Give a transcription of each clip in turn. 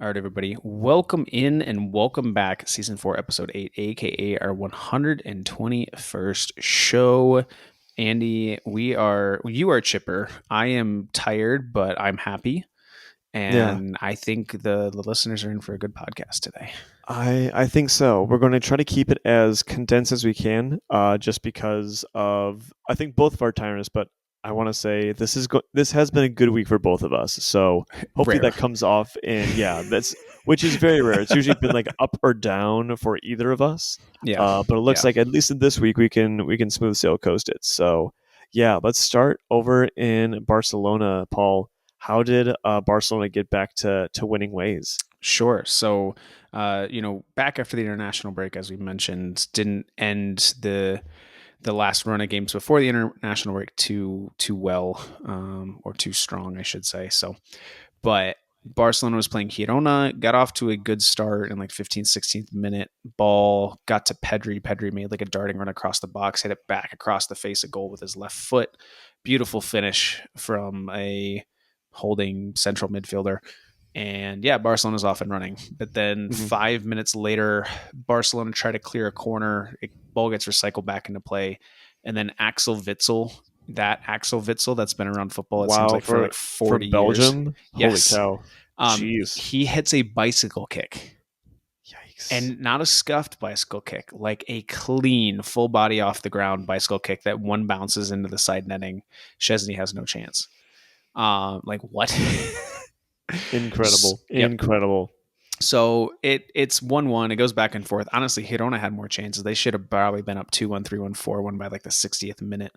All right, everybody. Welcome in and welcome back. Season 4, Episode 8, aka our 121st show. Andy, you are chipper. I am tired, but I'm happy. Yeah, And I think the listeners are in for a good podcast today. I think so. We're going to try to keep it as condensed as we can, just because of I think both of our tiredness. But I want to say this has been a good week for both of us. So hopefully Rare. that comes off, and yeah, that's which is very rare. It's usually been like up or down for either of us. Yeah. But it looks Yeah. like at least in this week we can smooth sail coast it. So yeah, let's start over in Barcelona, Paul. How did Barcelona get back to winning ways? Sure. So, back after the international break, as we mentioned, didn't end the last run of games before the international break too well, or too strong, I should say. So, but Barcelona was playing Girona, got off to a good start in like 15th, 16th minute. Ball got to Pedri. Pedri made like a darting run across the box, hit it back across the face of goal with his left foot. Beautiful finish from a holding central midfielder. And yeah, Barcelona's off and running. But then Mhm. 5 minutes later, Barcelona try to clear a corner. Ball gets recycled back into play. And then Axel Witsel that's been around football, it seems Wow, like for like for 40 years. Belgium, holy Yes. cow! Jeez, He hits a bicycle kick, yikes! and not a scuffed bicycle kick, like a clean, full body off the ground bicycle kick that one bounces into the side netting. Szczesny has no chance. Like what? Incredible, Yep. incredible. So it's 1-1. It goes back and forth. Honestly, Girona had more chances. They should have probably been up 2-1, 3-1, 4-1 by like the 60th minute,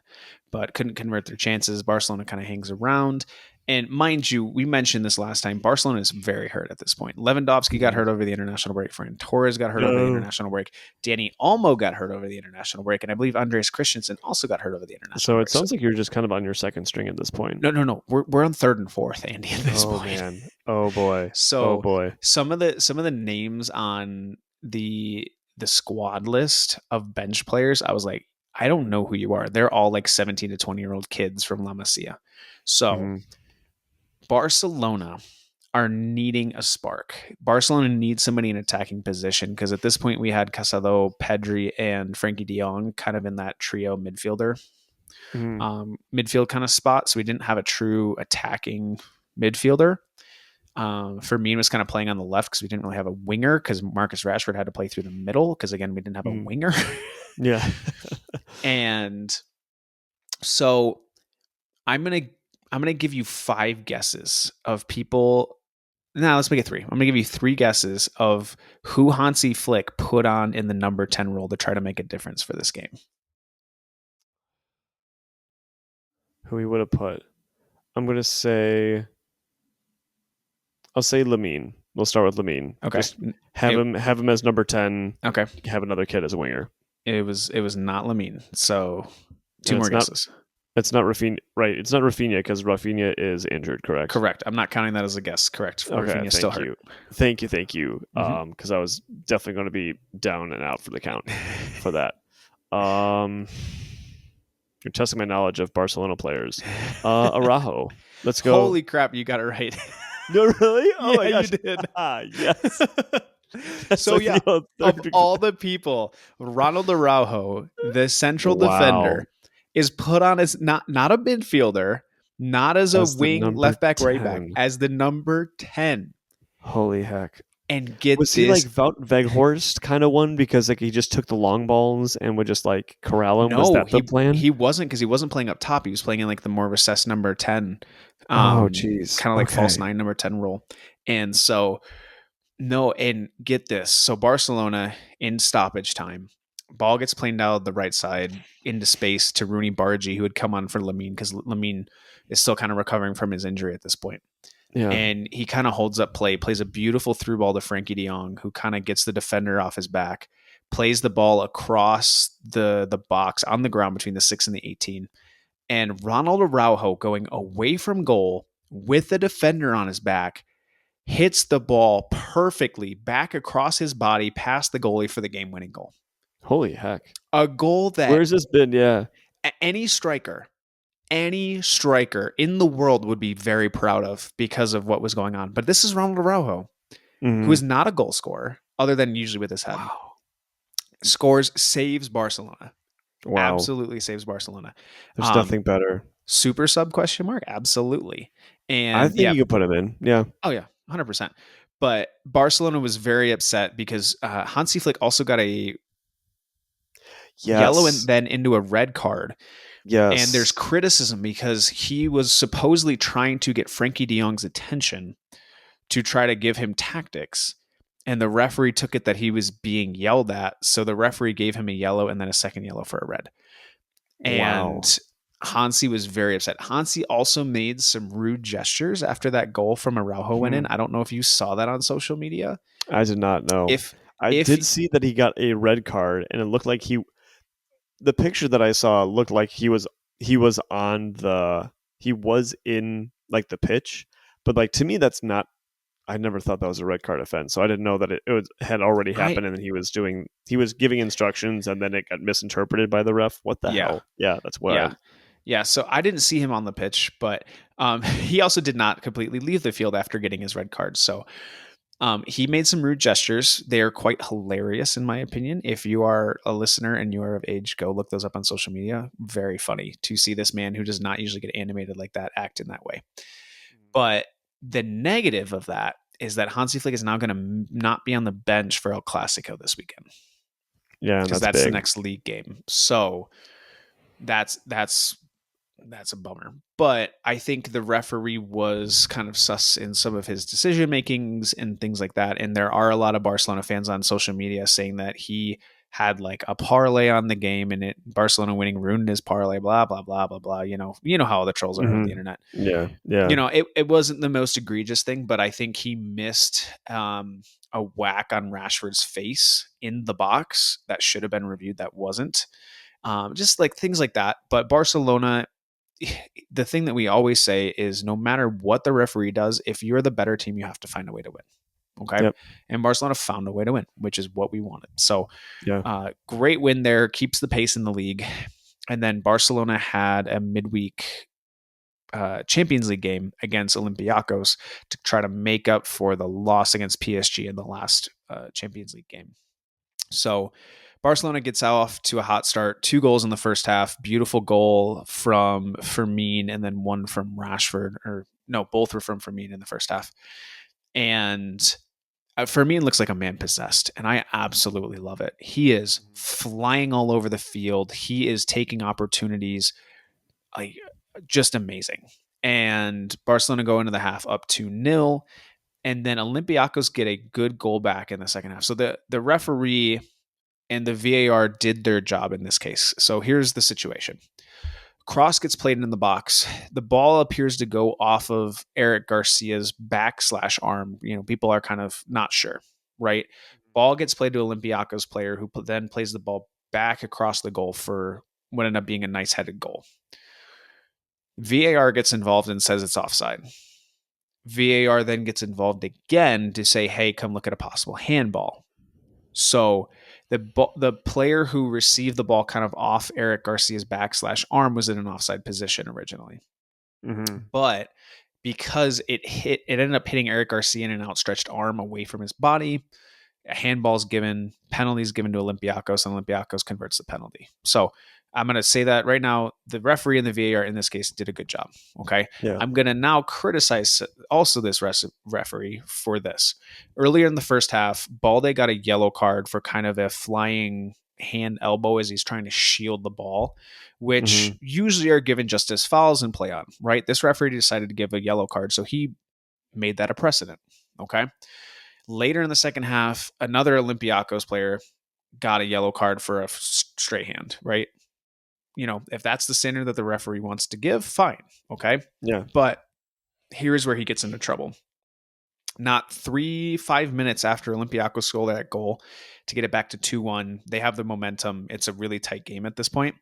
but couldn't convert their chances. Barcelona kind of hangs around. And mind you, we mentioned this last time, Barcelona is very hurt at this point. Lewandowski got Mhm. hurt over the international break. Ferran Torres got hurt over the No. international break. Danny Olmo got hurt over the international break. And I believe Andres Christensen also got hurt over the international So it break. So sounds like you're just kind of on your second string at this point. no. We're on third and fourth, Andy, at this Oh point. man. Oh boy. Oh So boy. some of the names on the squad list of bench players, I was like, I don't know who you are. They're all like 17 to 20-year-old kids from La Masia. So Mhm. Barcelona are needing a spark. Barcelona needs somebody in attacking position because at this point we had Casado, Pedri, and Frankie de Jong kind of in that trio Mhm. midfield kind of spot. So we didn't have a true attacking midfielder. Firmino was kind of playing on the left because we didn't really have a winger because Marcus Rashford had to play through the middle because again we didn't have a Mhm. winger. Yeah. And so I'm gonna give you 5 guesses of people. Now let's make it 3. I'm gonna give you 3 guesses of who Hansi Flick put on in the number 10 role to try to make a difference for this game. Who he would have put? I'm gonna say. I'll say Lamine. We'll start with Lamine. Okay. Just have him as number 10. Okay. Have another kid as a winger. It was not Lamine. So 2 And more it's not guesses. It's not Rafinha, right? It's not Rafinha because Rafinha is injured, correct? Correct. I'm not counting that as a guess. Correct. Okay, Rafinha's still thank hurt. you, thank you. Mhm. Because I was definitely going to be down and out for the count for that. Um, you're testing my knowledge of Barcelona players. Araujo, let's go. Holy crap, you got it right. No, really? Oh my Yeah, gosh! you did. Yes. That's So like yeah, the of third. all the people, Ronald Araujo, the central Wow, defender, is put on as not a midfielder, not as a as the wing, number left back, right back, 10. as the number 10. Holy heck! And get Was he like this. Wout Weghorst kind of one because like he just took the long balls and would just like corral him? Was No, that the plan? he wasn't, because he wasn't playing up top. He was playing in like the more recessed number 10. Oh, jeez. Kind of like false Okay. 9 number 10 role. And so no, and get this. So Barcelona in stoppage time, ball gets planed out the right side into space to Rooney Bargi, who had come on for Lamine because Lamine is still kind of recovering from his injury at this point. Yeah. And he kind of holds up play, plays a beautiful through ball to Frankie de Jong, who kind of gets the defender off his back, plays the ball across the box on the ground between the 6 and the 18. And Ronald Araujo, going away from goal with the defender on his back, hits the ball perfectly back across his body past the goalie for the game-winning goal. Holy heck. A goal that Where's this been? Yeah. any striker in the world would be very proud of because of what was going on. But this is Ronald Araujo. who is Mhm. not a goal scorer other than usually with his head, Wow. saves Barcelona. Wow. Absolutely saves Barcelona. There's Um, nothing better. super sub question mark? Absolutely. I And think yeah, you could put him in. Yeah. oh yeah, 100%. But Barcelona was very upset because Hansi Flick also got a yellow and Yes. then into a red card. And there's Yes. criticism because he was supposedly trying to get Frankie de Jong's attention to try to give him tactics. And the referee took it that he was being yelled at. So the referee gave him a yellow and then a second yellow for a red. Wow. And Hansi was very upset. Hansi also made some rude gestures after that goal from Araujo went in. Hmm. I don't know if you saw that on social media. I did not know. If I if did see that he got a red card, and it looked like the picture that I saw looked like he was on the he was in like the pitch, but like to me that's not. I never thought that was a red card offense, so I didn't know that had already I happened, and he was giving instructions, and then it got misinterpreted by the ref. What the yeah, hell? Yeah, that's yeah. wild. Yeah, so I didn't see him on the pitch, but he also did not completely leave the field after getting his red card. So he made some rude gestures. They are quite hilarious, in my opinion. If you are a listener and you are of age, go look those up on social media. Very funny to see this man who does not usually get animated like that act in that way. But the negative of that is that Hansi Flick is now going to not be on the bench for El Clasico this weekend Yeah, and because that's that's the big. next league game. So that's a bummer. But I think the referee was kind of sus in some of his decision makings and things like that. And there are a lot of Barcelona fans on social media saying that he had like a parlay on the game and it Barcelona winning ruined his parlay, blah, blah, blah, blah, blah. You know how the trolls are on the Hmm. internet. Yeah, yeah. It wasn't the most egregious thing, but I think he missed a whack on Rashford's face in the box that should have been reviewed that wasn't. Just like things like that. But Barcelona, the thing that we always say is no matter what the referee does, if you're the better team, you have to find a way to win. Okay. Yep. And Barcelona found a way to win, which is what we wanted. So, Yeah. great win there, keeps the pace in the league. And then Barcelona had a midweek Champions League game against Olympiacos to try to make up for the loss against PSG in the last Champions League game. So Barcelona gets off to a hot start, 2 goals in the first half, beautiful goal from Fermin and then one from Rashford, or no, both were from Fermin in the first half. And Fermin looks like a man possessed, and I absolutely love it. He is flying all over the field. He is taking opportunities, like just amazing. And Barcelona go into the half up 2-0, and then Olympiacos get a good goal back in the second half. So the referee and the VAR did their job in this case. So here's the situation. Cross gets played in the box. The ball appears to go off of Eric Garcia's back/arm. People are kind of not sure, right? Ball gets played to Olympiacos player who then plays the ball back across the goal for what ended up being a nice headed goal. VAR gets involved and says it's offside. VAR then gets involved again to say, hey, come look at a possible handball. So the player who received the ball kind of off Eric Garcia's back/arm was in an offside position originally. Hmm. But because it ended up hitting Eric Garcia in an outstretched arm away from his body, a handball's given, penalties given to Olympiacos, and Olympiacos converts the penalty. So I'm going to say that right now, the referee and the VAR in this case did a good job. Okay. Yeah. I'm going to now criticize also this referee for this. Earlier in the first half, Balde got a yellow card for kind of a flying hand elbow as he's trying to shield the ball, which Hmm. usually are given just as fouls and play on, right? This referee decided to give a yellow card, so he made that a precedent. Okay. Later in the second half, another Olympiacos player got a yellow card for a straight hand, right? If that's the standard that the referee wants to give, fine. Okay. Yeah. But here's where he gets into trouble. Not 5 minutes after Olympiacos scored that goal to get it back to 2-1, they have the momentum. It's a really tight game at this point.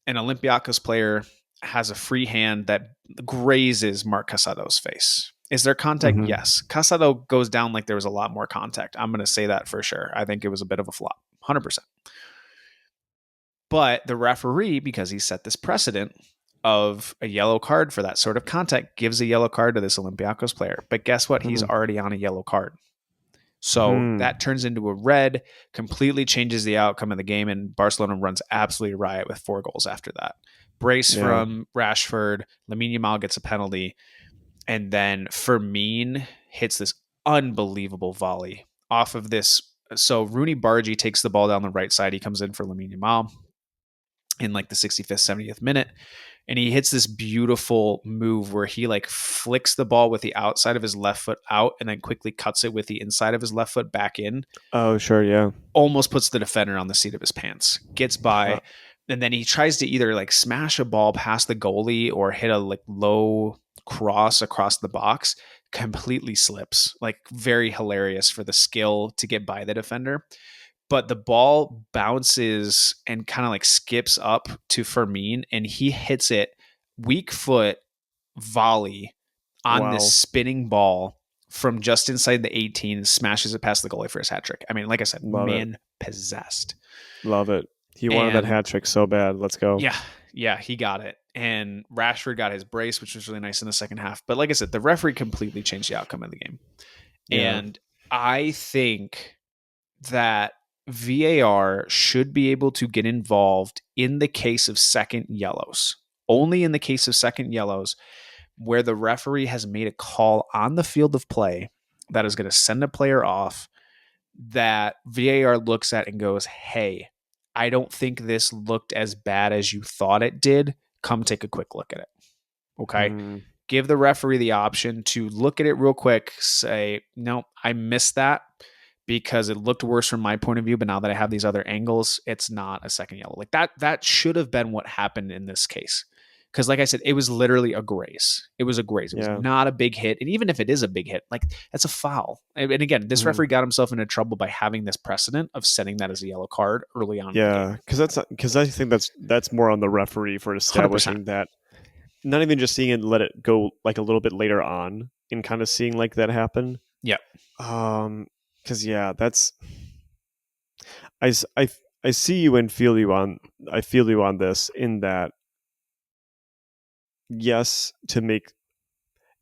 An Olympiacos player has a free hand that grazes Mark Casado's face. Is there contact? Hmm. Yes. Casado goes down like there was a lot more contact. I'm going to say that for sure. I think it was a bit of a flop, 100%. But the referee, because he set this precedent of a yellow card for that sort of contact, gives a yellow card to this Olympiacos player. But guess what? He's Hmm. already on a yellow card. So that turns into a red, completely changes the outcome of the game, and Barcelona runs absolutely riot with 4 goals after that. Brace Yeah. from Rashford, Lamine Yamal gets a penalty, and then Fermin hits this unbelievable volley off of this. So Rooney Bargy takes the ball down the right side. He comes in for Lamine Yamal in like the 65th, 70th minute. And he hits this beautiful move where he like flicks the ball with the outside of his left foot out and then quickly cuts it with the inside of his left foot back in. Oh, sure, yeah. Almost puts the defender on the seat of his pants. Gets by, and then he tries to either like smash a ball past the goalie or hit a like low cross across the box. Completely slips. Like very hilarious for the skill to get by the defender. But the ball bounces and kind of like skips up to Fermin, and he hits it weak foot volley on this Wow. spinning ball from just inside the 18 and smashes it past the goalie for his hat trick. I mean, like I said, Love it. man possessed. Love it. He wanted that And hat trick so bad. Let's go. yeah, he got it. And Rashford got his brace, which was really nice in the second half. But like I said, the referee completely changed the outcome of the game. Yeah. And I think that VAR should be able to get involved in the case of second yellows. Only in the case of second yellows where the referee has made a call on the field of play that is going to send a player off that VAR looks at and goes, "Hey, I don't think this looked as bad as you thought it did. Come take a quick look at it." Okay? Mm, Give the referee the option to look at it real quick, say, "No, I missed that because it looked worse from my point of view, but now that I have these other angles, it's not a second yellow." Like that should have been what happened in this case. Because like I said, it was literally a graze. It was a graze. It was yeah. not a big hit. And even if it is a big hit, like that's a foul. And again, this Mm, referee got himself into trouble by having this precedent of setting that as a yellow card early on in the yeah. game. Because I think that's more on the referee for 100%. establishing that. Not even just seeing it, let it go like a little bit later on, and kind of seeing like that happen. Yeah. Because yeah, that's I, s- I see you and feel you on. I feel you on this in that yes, to make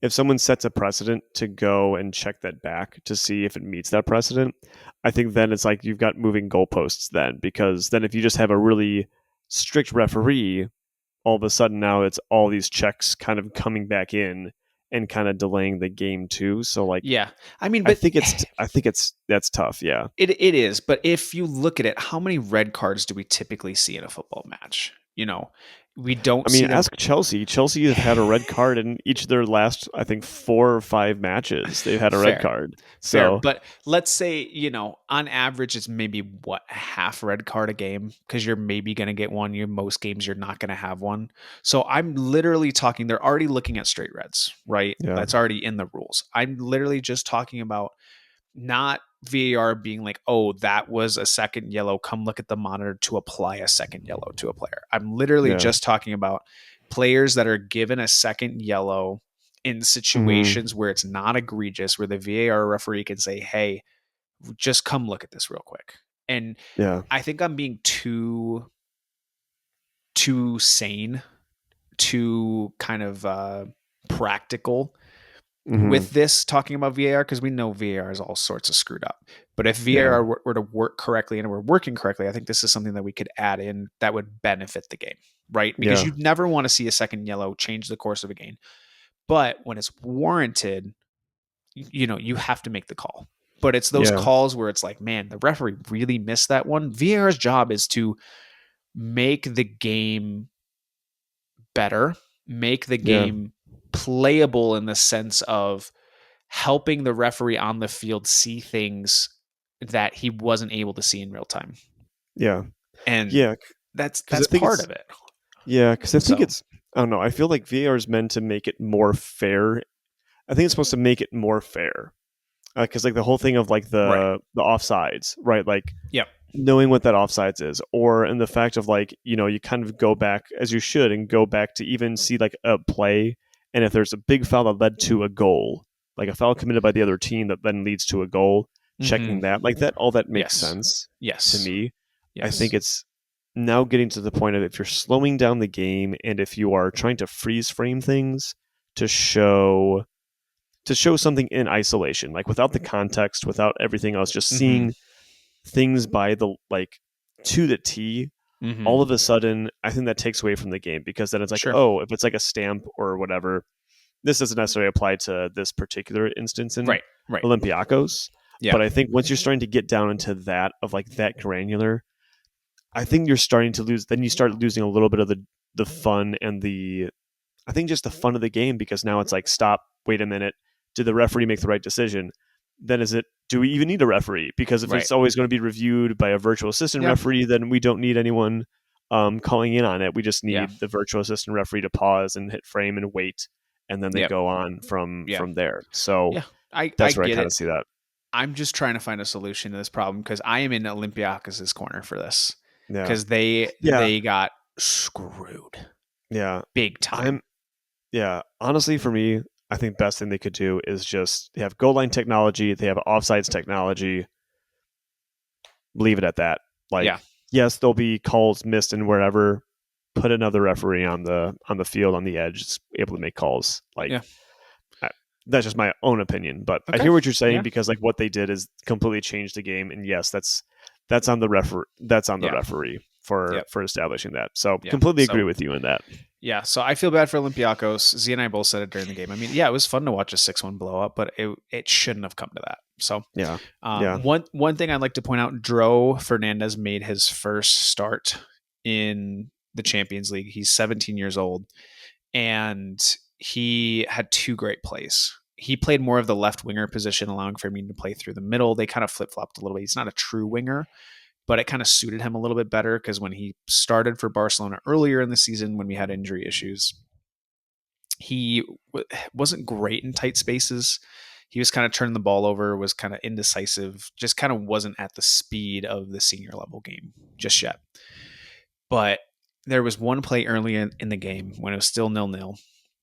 if someone sets a precedent to go and check that back to see if it meets that precedent, I think then it's like you've got moving goalposts then, because then if you just have a really strict referee, all of a sudden now it's all these checks kind of coming back in and kind of delaying the game too. So like Yeah. I mean, but I think it's that's tough. Yeah. it is. But if you look at it, how many red cards do we typically see in a football match? You know, we don't I mean, see them. ask Chelsea. Chelsea have had a red card in each of their last, I think, 4 or 5 matches. They've had a red Fair. card. Fair, So but let's say, on average, it's maybe what, half red card a game because you're maybe going to get one. Most games, you're not going to have one. So I'm literally talking, they're already looking at straight reds, right? yeah, That's already in the rules. I'm literally just talking about not VAR being like, oh, that was a second yellow. Come look at the monitor to apply a second yellow to a player. I'm literally yeah, just talking about players that are given a second yellow in hmm, situations where it's not egregious, where the VAR referee can say, hey, just come look at this real quick. And yeah, I think I'm being too sane, too kind of practical hmm, with this talking about VAR because we know VAR is all sorts of screwed up. But if yeah, VAR were to work correctly and we're working correctly, I think this is something that we could add in that would benefit the game, right? Because yeah, you'd never want to see a second yellow change the course of a game. But when it's warranted, you have to make the call. But it's those yeah, calls where it's like, man, the referee really missed that one. VAR's job is to make the game better, make the yeah, game playable in the sense of helping the referee on the field see things that he wasn't able to see in real time. yeah, And yeah. that's Because I that's think part it's of it. yeah. Because I think So, it's I don't know. I feel like VAR is meant to make it more fair. I think it's supposed to make it more fair. Because like the whole thing of like right. the offsides, right? Like Yep. knowing what that offsides is, or in the fact of like you kind of go back as you should and go back to even see like a play, and if there's a big foul that led to a goal, like a foul committed by the other team that then leads to a goal, checking Mm-hmm. that like that, all that makes Yes. sense to Yes. me. I think Yes. it's now getting to the point of if you're slowing down the game and if you are trying to freeze frame things to show to show something in isolation, like without the context, without everything else, just Mm-hmm. seeing things by the like to the T. Mm-hmm. All of a sudden, I think that takes away from the game because then it's like, Sure. oh, if it's like a stamp or whatever, this doesn't necessarily apply to this particular instance in Right. Right. Olympiacos. Yeah. But I think once you're starting to get down into that of like that granular, I think you're starting to lose. Then you start losing a little bit of the fun and the I think just the fun of the game because now it's like stop, wait a minute, did the referee make the right decision? Then is it do we even need a referee? Because if Right. it's always going to be reviewed by a virtual assistant Yeah. referee, then we don't need anyone calling in on it. We just Yeah. need the virtual assistant referee to pause and hit frame and wait, and then they Yep. go on Yeah. from there. So Yeah. I that's where I get kind it. of see that. I'm just trying to find a solution to this problem because I am in Olympiacos' corner for this Yeah, because they yeah, got screwed yeah. big time. I'm Yeah, honestly, for me, I think best thing they could do is just they have goal line technology, they have offsides technology. Leave it at that. Yeah. Like, yes, there'll be calls missed and wherever. Put another referee on the field on the edge, able to make calls. Like, Yeah. I, that's just my own opinion, but I Okay. hear what you're saying Yeah. because like what they did is completely changed the game, and yes, that's on the referee. That's on the Yeah. referee for Yep. establishing that. So Yeah. completely agree So with you in that. yeah. So I feel bad for Olympiacos. Z and I both said it during the game. I mean, yeah, it was fun to watch a 6-1 blow up, but it shouldn't have come to that. So Yeah, yeah. one thing I'd like to point out: Dro Fernandez made his first start in the Champions League. He's 17 years old, and he had two great plays. He played more of the left winger position, allowing Firmino to play through the middle. They kind of flip flopped a little bit. He's not a true winger, but it kind of suited him a little bit better because when he started for Barcelona earlier in the season, when we had injury issues, he wasn't great in tight spaces. He was kind of turning the ball over, was kind of indecisive, just kind of wasn't at the speed of the senior level game just yet. But there was one play early in the game when it was still 0-0.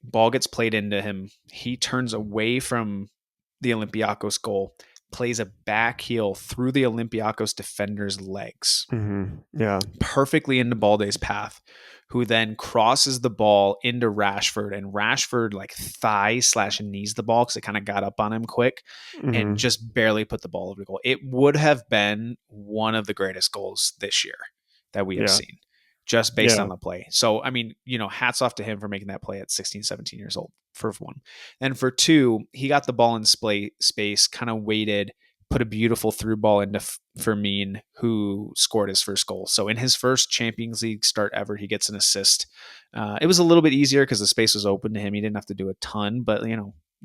Ball gets played into him. He turns away from the Olympiacos goal, plays a back heel through the Olympiacos defender's legs, Yeah, perfectly into Balde's path, who then crosses the ball into Rashford, and Rashford like thigh/knees the ball because it kind of got up on him quick and just barely put the ball over the goal. It would have been one of the greatest goals this year that we have yeah, seen just based yeah. on the play. So, I mean, hats off to him for making that play at 16, 17 years old, for one. And for two, he got the ball in space, kind of waited, put a beautiful through ball into Firmino, who scored his first goal. So in his first Champions League start ever, he gets an assist. It was a little bit easier because the space was open to him. He didn't have to do a ton, but,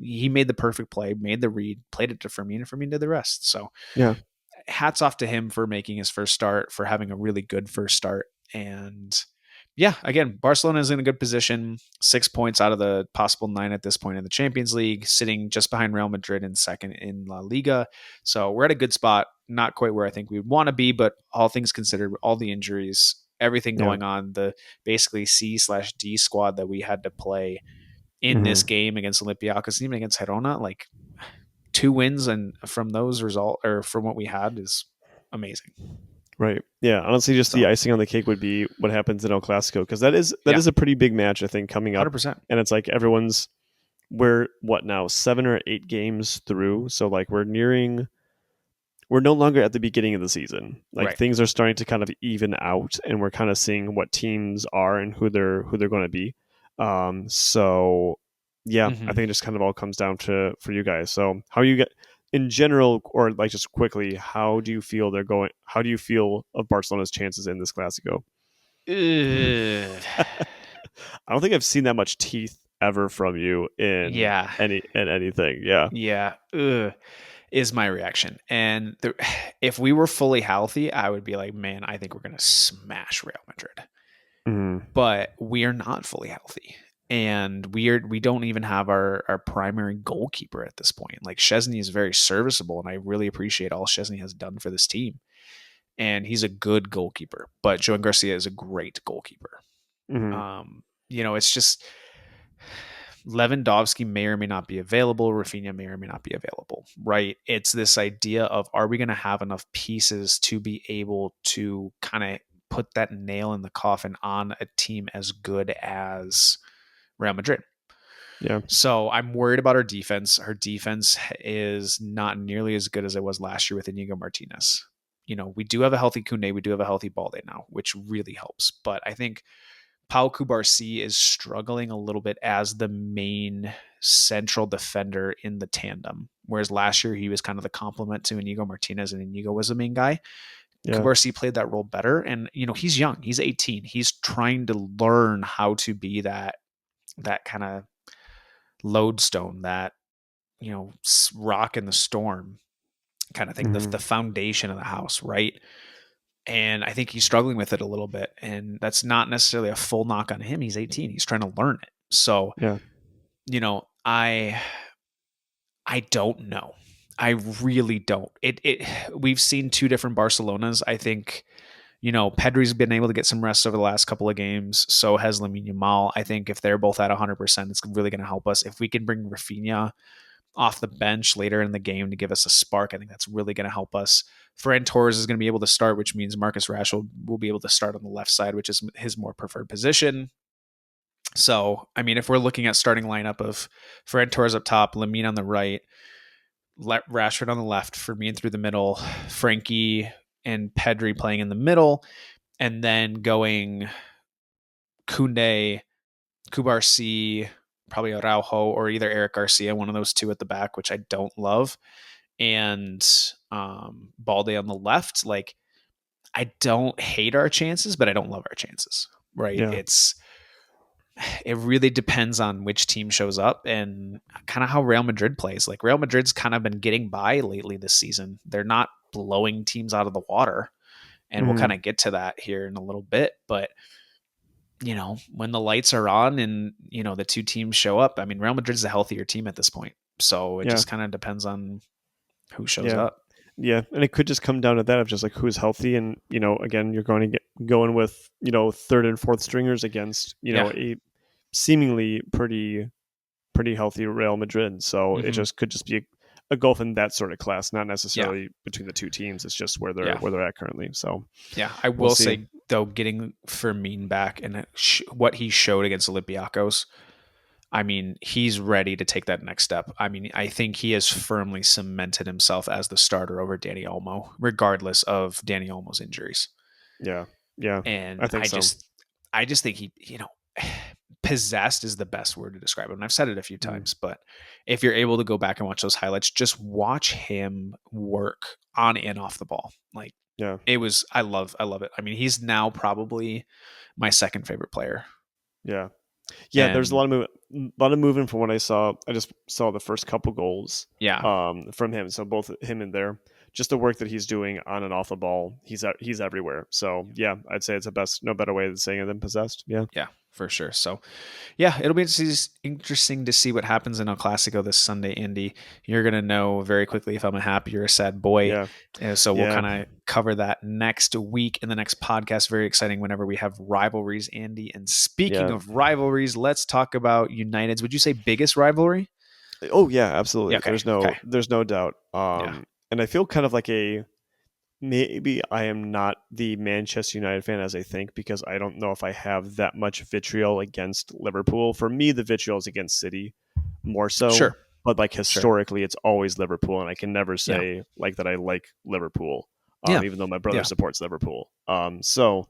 he made the perfect play, made the read, played it to Firmino, and Firmino did the rest. So Yeah. hats off to him for making his first start, for having a really good first start. And yeah, again, Barcelona is in a good position, 6 points out of the possible 9 at this point in the Champions League, sitting just behind Real Madrid in second in La Liga. So we're at a good spot, not quite where I think we would want to be, but all things considered, all the injuries, everything Yeah. going on, the basically C/D squad that we had to play in this game against Olympiacos, even against Girona, like 2 wins and from those result or from what we had is amazing. Right. Yeah. Honestly, just the So icing on the cake would be what happens in El Clasico because that is yeah, a pretty big match I think coming up, 100%. and it's like we're what now 7 or 8 games through, so like we're no longer at the beginning of the season. Like Right. things are starting to kind of even out, and we're kind of seeing what teams are and who they're going to be. So yeah, I think it just kind of all comes down to for you guys. So how you get in general, or like just quickly, how do you feel they're going? How do you feel of Barcelona's chances in this Clasico? I don't think I've seen that much teeth ever from you in Yeah. anything. Yeah. Yeah. Is my reaction. And if we were fully healthy, I would be like, man, I think we're going to smash Real Madrid. But we are not fully healthy. And we don't even have our primary goalkeeper at this point. Like Szczesny is very serviceable, and I really appreciate all Szczesny has done for this team. And he's a good goalkeeper, but Joan Garcia is a great goalkeeper. It's just Lewandowski may or may not be available. Rafinha may or may not be available, right? It's this idea of, are we going to have enough pieces to be able to kind of put that nail in the coffin on a team as good as Real Madrid? Yeah. So I'm worried about our defense. Our defense is not nearly as good as it was last year with Inigo Martinez. We do have a healthy Koundé. We do have a healthy Balde now, which really helps. But I think Pau Kubarsi is struggling a little bit as the main central defender in the tandem. Whereas last year he was kind of the complement to Inigo Martinez, and Inigo was the main guy. Yeah. Kubarsi played that role better. And, he's young. He's 18. He's trying to learn how to be that kind of lodestone, that, rock in the storm kind of thing, the Mhm. foundation of the house, right? And I think he's struggling with it a little bit. And that's not necessarily a full knock on him. He's 18. He's trying to learn it. So, Yeah. I don't know. I really don't. We've seen two different Barcelonas. I think, Pedri's been able to get some rest over the last couple of games. So has Lamine Yamal. I think if they're both at 100%, it's really going to help us. If we can bring Rafinha off the bench later in the game to give us a spark, I think that's really going to help us. Ferran Torres is going to be able to start, which means Marcus Rashford will be able to start on the left side, which is his more preferred position. So, I mean, if we're looking at starting lineup of Ferran Torres up top, Lamine on the right, Rashford on the left, for me and through the middle, Frankie and Pedri playing in the middle, and then going Koundé, Kubarsi, probably Araujo, or either Eric Garcia, one of those two at the back, which I don't love, and Balde on the left. Like, I don't hate our chances, but I don't love our chances. Right? Yeah. It really depends on which team shows up and kind of how Real Madrid plays. Like, Real Madrid's kind of been getting by lately this season. They're not blowing teams out of the water, and we'll kind Mhm. of get to that here in a little bit. But when the lights are on and the two teams show up, I mean, Real Madrid's a healthier team at this point, so it Yeah. just kind of depends on who shows Yeah. up. Yeah, and it could just come down to that of just like who's healthy, and again, you're going to get going with third and fourth stringers against Yeah. a seemingly pretty healthy Real Madrid. So it Mm-hmm. just could just be a gulf in that sort of class, not Yeah. necessarily between the two teams. It's just Yeah. where they're at currently. So Yeah. I we'll will see. say, though, getting Fermin back and what he showed against Olympiacos, I mean, he's ready to take that next step. I mean, I think he has firmly cemented himself as the starter over Danny Olmo, regardless of Danny Olmo's injuries. Yeah, yeah, I And think so. I just think he, possessed is the best word to describe him. And I've said it a few Mm. times, but if you're able to go back and watch those highlights, just watch him work on and off the ball. Like, Yeah, I love it. I mean, he's now probably my second favorite player. yeah, yeah. There's a And lot of moving from what I saw. I just saw the first couple goals yeah, from him. So both him and there, just the work that he's doing on and off the ball, he's everywhere. So yeah, I'd say it's the best, no better way than saying it than possessed. Yeah, yeah, for sure. So yeah, it'll be interesting to see what happens in El Clasico this Sunday, Andy. You're going to know very quickly if I'm a happy or a sad boy. yeah, So we'll yeah, kind of cover that next week in the next podcast. Very exciting whenever we have rivalries, Andy. And speaking yeah. of rivalries, let's talk about United's. Would you say biggest rivalry? Oh yeah, Yeah. absolutely. Okay. Okay. There's no doubt. Yeah. And I feel kind of like maybe I am not the Manchester United fan as I think, because I don't know if I have that much vitriol against Liverpool. For me, the vitriol is against City more so, Sure. but like Sure. historically, it's always Liverpool, and I can never Yeah. say like that I like Liverpool, Yeah. even though my brother Yeah. supports Liverpool. So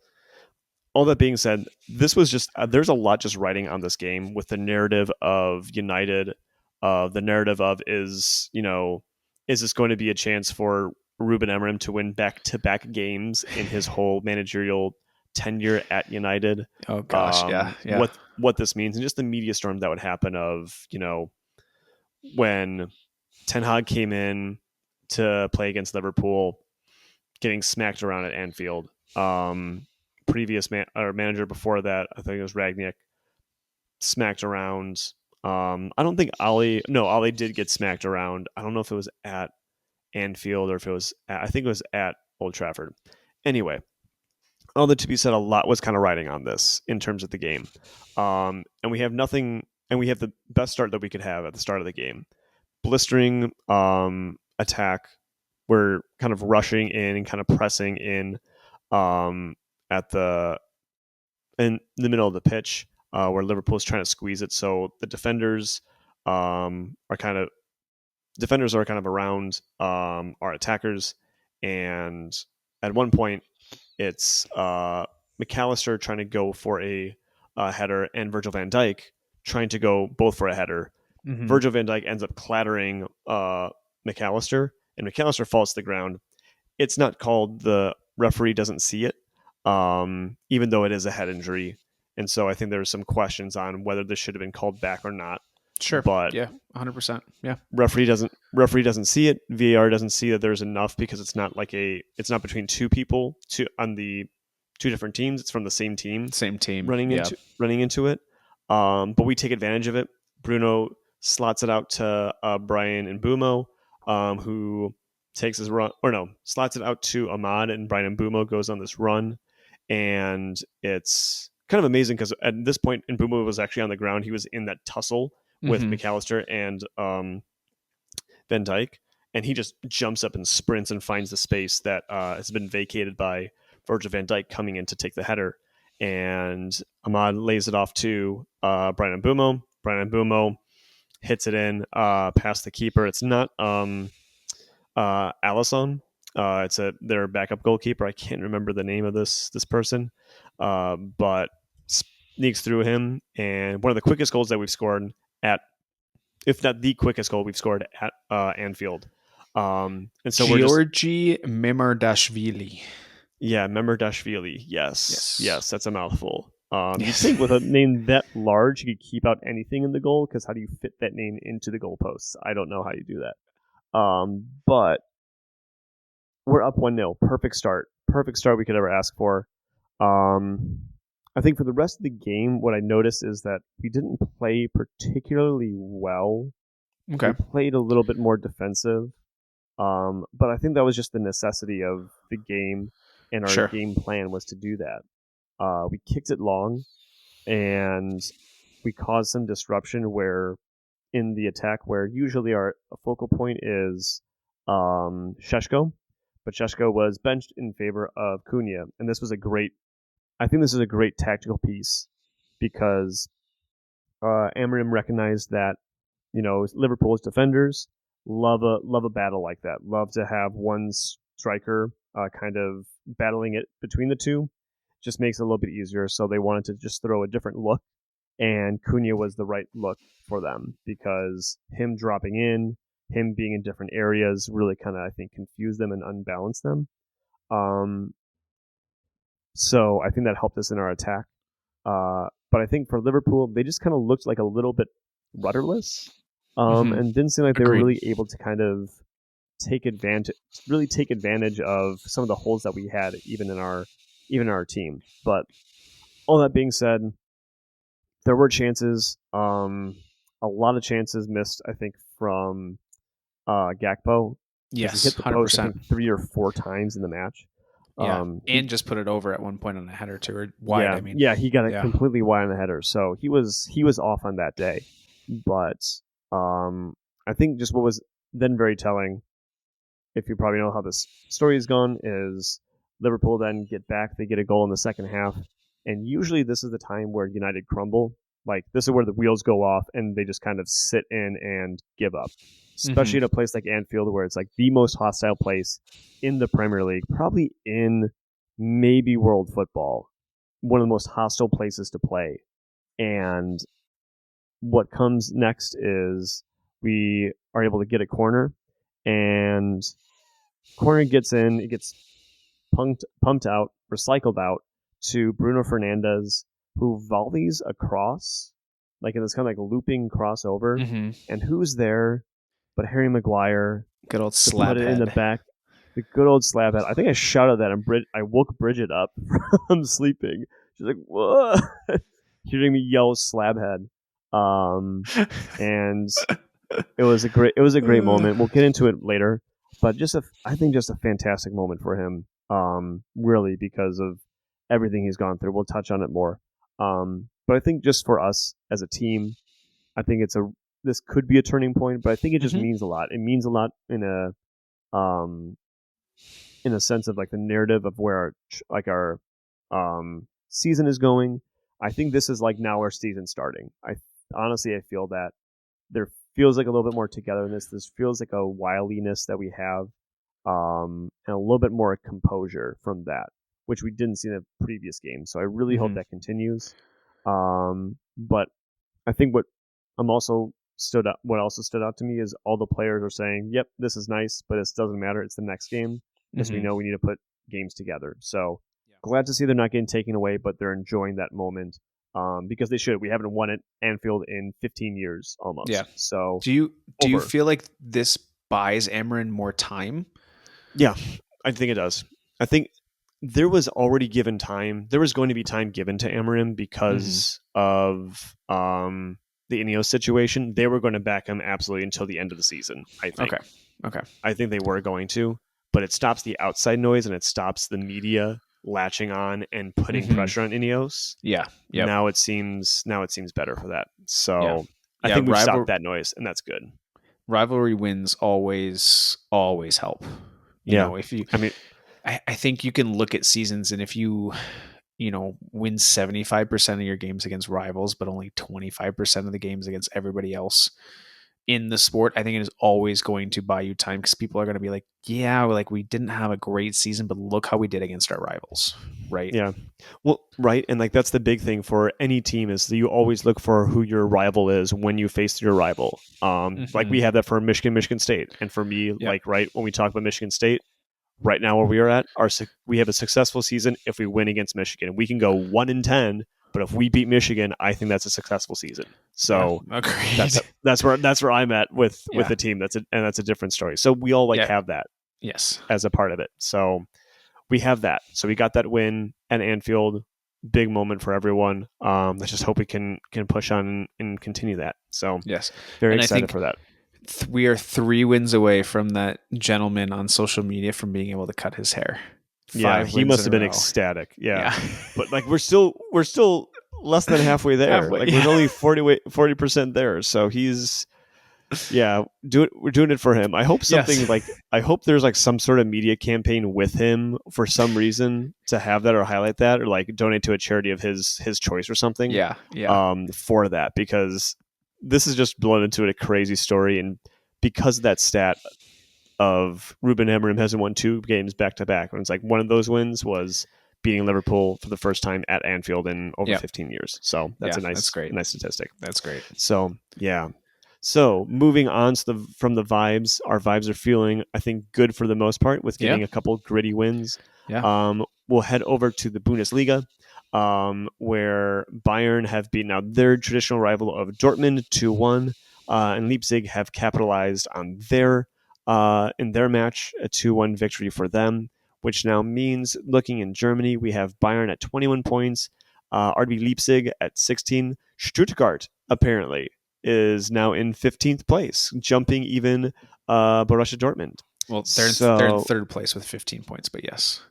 all that being said, this was just there's a lot just writing on this game with the narrative of United. The narrative of is this going to be a chance for Ruben Amorim to win back-to-back games in his whole managerial tenure at United? Oh gosh. Yeah. Yeah. What this means, and just the media storm that would happen of when Ten Hag came in to play against Liverpool, getting smacked around at Anfield. Previous manager before that, I think it was Ragnick, smacked around. I don't think Ali did get smacked around. I don't know if it was at Anfield or if it was I think it was at Old Trafford. Anyway, all that to be said, a lot was kind of riding on this in terms of the game. And we have nothing, and we have the best start that we could have at the start of the game. Blistering attack. We're kind of rushing in and kind of pressing in at in the middle of the pitch. where Liverpool's trying to squeeze it. So the are kind of around our attackers, and at one point it's McAllister trying to go for a header and Virgil van Dijk trying to go both for a header. Mm-hmm. Virgil van Dijk ends up clattering McAllister, and McAllister falls to the ground. It's not called. The referee doesn't see it, even though it is a head injury. And so I think there's some questions on whether this should have been called back or not. Sure. But yeah, 100%. Yeah. Referee doesn't see it. VAR doesn't see that there's enough because it's not between two people on the two different teams. It's from the same team. Same team. Running into it. But we take advantage of it. Bruno slots it out to Brian and Bumo, who takes his run, slots it out to Ahmad, and Brian and Bumo goes on this run. And it's kind of amazing because at this point, and Bumo was actually on the ground, he was in that tussle with McAllister and Van Dijk, and he just jumps up and sprints and finds the space that has been vacated by Virgil van Dijk coming in to take the header. And Ahmad lays it off to Brian Mbumo. Brian Mbumo hits it in past the keeper. It's not Alisson. It's their backup goalkeeper. I can't remember the name of this person, but sneaks through him. And one of the quickest goals that we've scored at, if not the quickest goal we've scored at Anfield. And so Georgi Memardashvili. Yeah, Memardashvili. Yes, that's a mouthful. You'd think with a name that large, you could keep out anything in the goal, because how do you fit that name into the goalposts? I don't know how you do that. But we're up 1-0. Perfect start we could ever ask for. I think for the rest of the game, what I noticed is that we didn't play particularly well. Okay. We played a little bit more defensive. But I think that was just the necessity of the game, and our game plan was to do that. We kicked it long, and we caused some disruption where in the attack, where usually our focal point is Šeško, but Šeško was benched in favor of Cunha, and this was a great tactical piece, because Amorim recognized that Liverpool's defenders love a battle like that. Love to have one striker kind of battling it between the two. Just makes it a little bit easier. So they wanted to just throw a different look, and Cunha was the right look for them, because him dropping in, him being in different areas, really kind of, I think, confused them and unbalanced them. So I think that helped us in our attack. But I think for Liverpool, they just kind of looked like a little bit rudderless. And didn't seem like they were really able to kind of take advantage of some of the holes that we had, even in our team. But all that being said, there were chances, a lot of chances missed, I think, from Gakpo. Yes, he hit the 100%. post, I think, 3 or 4 times in the match. Yeah, and just put it over at one point on a header too, or wide. Yeah, he got it completely wide on the header, so he was off on that day. But I think just what was then very telling, if you probably know how this story has gone, is Liverpool then get back. They get a goal in the second half, and usually this is the time where United crumble. Like, this is where the wheels go off, and they just kind of sit in and give up. Especially in a place like Anfield, where it's like the most hostile place in the Premier League, probably in maybe world football, one of the most hostile places to play. And what comes next is we are able to get a corner, and corner gets in, it gets pumped out, recycled out to Bruno Fernandes, who volleys across, like in this kind of like looping crossover. And who's there but Harry Maguire? Good old slab put it head. in the back. The good old slab head. I think I shouted that, and I woke Bridget up from sleeping. She's like, "What?" Hearing me yell "slab head," and it was a great moment. We'll get into it later, but I think just a fantastic moment for him. Really, because of everything he's gone through. We'll touch on it more. But I think just for us as a team, I think this could be a turning point, but I think it just means a lot. It means a lot in a sense of like the narrative of where our season is going. I think this is like now our season starting. I honestly I feel that there feels like a little bit more togetherness. This feels like a wiliness that we have, and a little bit more composure from that, which we didn't see in the previous game. So I really hope Mhm. that continues. But I think what also stood out to me is all the players are saying, "Yep, this is nice, but this doesn't matter. It's the next game because we Mhm. know we need to put games together." So Yeah. glad to see they're not getting taken away, but they're enjoying that moment, because they should. We haven't won at Anfield in 15 years Yeah. almost. So Do you over. feel like this buys Amarin more time? Yeah, I think it does. I think there was already given time. There was going to be time given to Amarim Mhm. because of the Ineos situation. They were going to back him absolutely until the end of the season. I Okay. think. Okay. I think they were going to, but it stops the outside noise and it stops the media latching on and putting Mhm. pressure on Ineos. Yeah. Yep. Now it seems better for that. Yeah. So I Yeah. think we've stopped that noise, and that's good. Rivalry wins always help. Yeah, If you I mean, I think you can look at seasons, and if you win 75% of your games against rivals, but only 25% of the games against everybody else in the sport, I think it is always going to buy you time because people are going to be like, yeah, like we didn't have a great season, but look how we did against our rivals. Right. yeah. Well, right, and like that's the big thing for any team is that you always look for who your rival is when you face your rival. Like Mm-hmm. we have that for Michigan State, and for me, Yep. like right when we talk about Michigan State, right now where we are at, we have a successful season if we win against Michigan. We can go 1-10, but if we beat Michigan, I think that's a successful season. Yeah. So Agreed. that's where I'm at with Yeah. the team. That's a different story. So we all like Yeah. have that Yes. as a part of it. So we have that. So we got that win at Anfield. Big moment for everyone. Let's just hope we can push on and continue that. So Yes. very And I excited think for that. we are 3 wins away from that gentleman on social media from being able to cut his hair. Yeah, 5 he wins must in have a been row. ecstatic. Yeah, Yeah. but like we're still less than halfway there. Halfway. Like we're Yeah. only 40% there. So he's we're doing it for him. I hope Yes. something like I hope there's like some sort of media campaign with him for some reason to have that or highlight that or like donate to a charity of his choice or something Yeah. Yeah. for that, because this is just blown into a crazy story, and because of that stat of Ruben Amorim hasn't won 2 games back to back, and it's like one of those wins was beating Liverpool for the first time at Anfield in over Yeah. 15 years. So that's Yeah. a That's great. nice statistic. That's great. So yeah. So moving on to from the vibes, our vibes are feeling, I think, good for the most part with Yeah. getting a couple gritty wins. Yeah. We'll head over to the Bundesliga, where Bayern have beaten out their traditional rival of Dortmund 2-1, and Leipzig have capitalized on their in their match, a 2-1 victory for them, which now means looking in Germany, we have Bayern at 21 points, RB Leipzig at 16, Stuttgart apparently is now in 15th place, jumping even Borussia Dortmund. Well, they're in So third place with 15 points, but yes,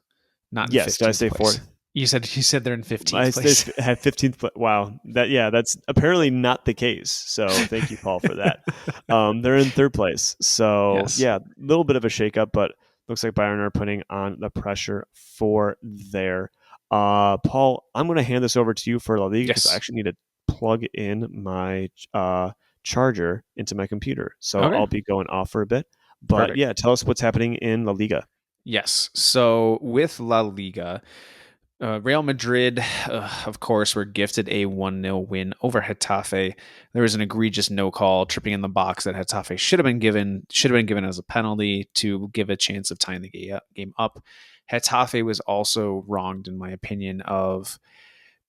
not in yes, did I 15th say place. fourth? You said they're in I 15th place. had 15th. Wow, that's apparently not the case. So thank you, Paul, for that. They're in third place. So Yes. yeah, a little bit of a shakeup, but looks like Bayern are putting on the pressure for there. Paul, I'm going to hand this over to you for La Liga because I Yes. actually need to plug in my charger into my computer. So Okay. I'll be going off for a bit. But Perfect. yeah, tell us what's happening in La Liga. Yes. So with La Liga, Real Madrid, of course, were gifted a 1-0 win over Getafe. There was an egregious no call tripping in the box that Getafe should have been given as a penalty to give a chance of tying the game up. Getafe was also wronged, in my opinion, of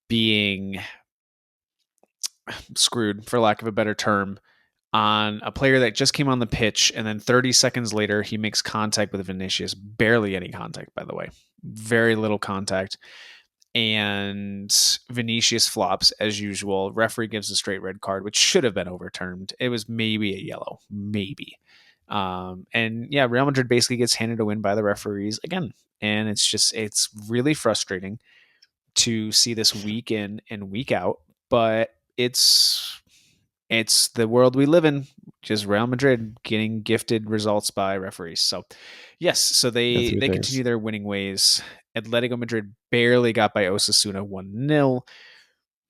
being screwed, for lack of a better term, on a player that just came on the pitch, and then 30 seconds later, he makes contact with Vinicius. Barely any contact, by the way. Very little contact. And Vinicius flops as usual. Referee gives a straight red card, which should have been overturned. It was maybe a yellow, maybe. And yeah, Real Madrid basically gets handed a win by the referees again. And it's really frustrating to see this week in and week out, but it's the world we live in. Just Real Madrid getting gifted results by referees. So, yes, so Yeah, they three they things. continue their winning ways. Atletico Madrid barely got by Osasuna 1-0.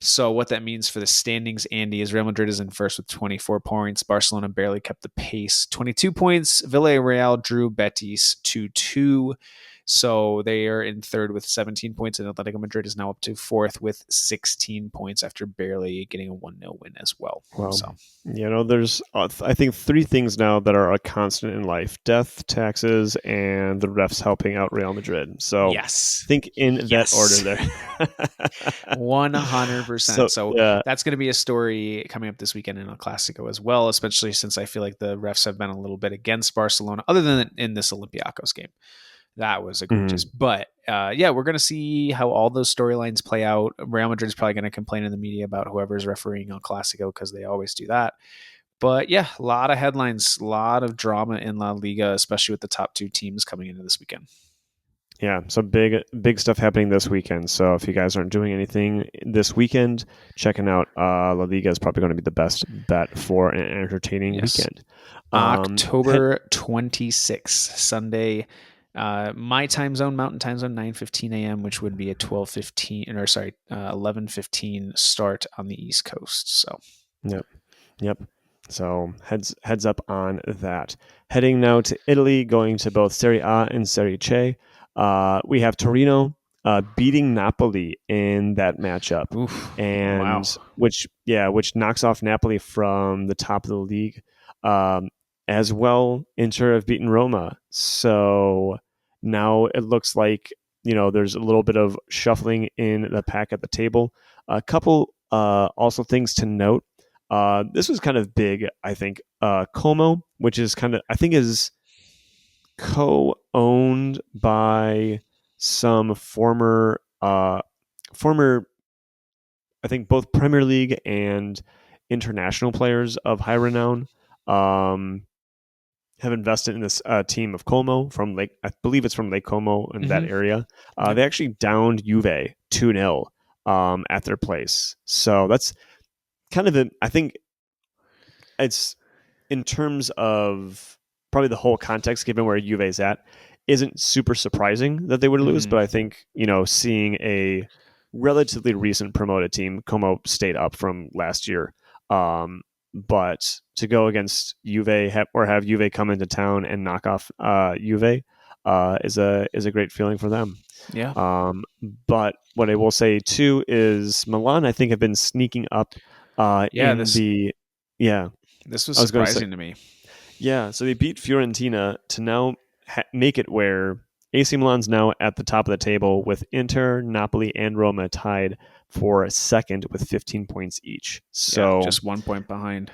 So what that means for the standings, Andy, is Real Madrid is in first with 24 points. Barcelona barely kept the pace, 22 points. Villarreal drew Betis 2-2. So they are in third with 17 points, and Atletico Madrid is now up to fourth with 16 points after barely getting a 1-0 win as well. Well, So there's I think three things now that are a constant in life: death, taxes, and the refs helping out Real Madrid. So yes, think in that order there. 100%. So So yeah, that's going to be a story coming up this weekend in El Clasico as well, especially since I feel like the refs have been a little bit against Barcelona, other than in this Olympiacos game. That was egregious. But yeah, we're going to see how all those storylines play out. Real Madrid is probably going to complain in the media about whoever's refereeing El Clasico because they always do that. But yeah, a lot of headlines, a lot of drama in La Liga, especially with the top two teams coming into this weekend. yeah, so big stuff happening this weekend. So if you guys aren't doing anything this weekend, checking out La Liga is probably going to be the best bet for an entertaining weekend. October 26th, Sunday, my time zone, Mountain time zone, 9:15 a.m., which would be a 11:15 start on the East Coast. So, Yep. So heads up on that. Heading now to Italy, going to both Serie A and Serie C. We have Torino beating Napoli in that matchup, oof, and wow. which knocks off Napoli from the top of the league. As well, Inter have beaten Roma, so now it looks like there's a little bit of shuffling in the pack at the table. A couple also things to note. This was kind of big, I think. Como, which is kind of, I think, is co-owned by some former, I think, both Premier League and international players of high renown. Have invested in this team of Como from Lake, I believe it's from Lake Como in that area. Yep. They actually downed Juve 2-0 at their place. So that's kind of I think it's in terms of probably the whole context, given where Juve's at, isn't super surprising that they would lose. But I think, seeing a relatively recent promoted team, Como stayed up from last year. But to go against Juve or have Juve come into town and knock off Juve is a great feeling for them. Yeah. But what I will say too is Milan, I think, have been sneaking up this was I was going to say, surprising to me. yeah, so they beat Fiorentina to now make it where AC Milan's now at the top of the table with Inter, Napoli, and Roma tied for second with 15 points each. So just 1 point behind.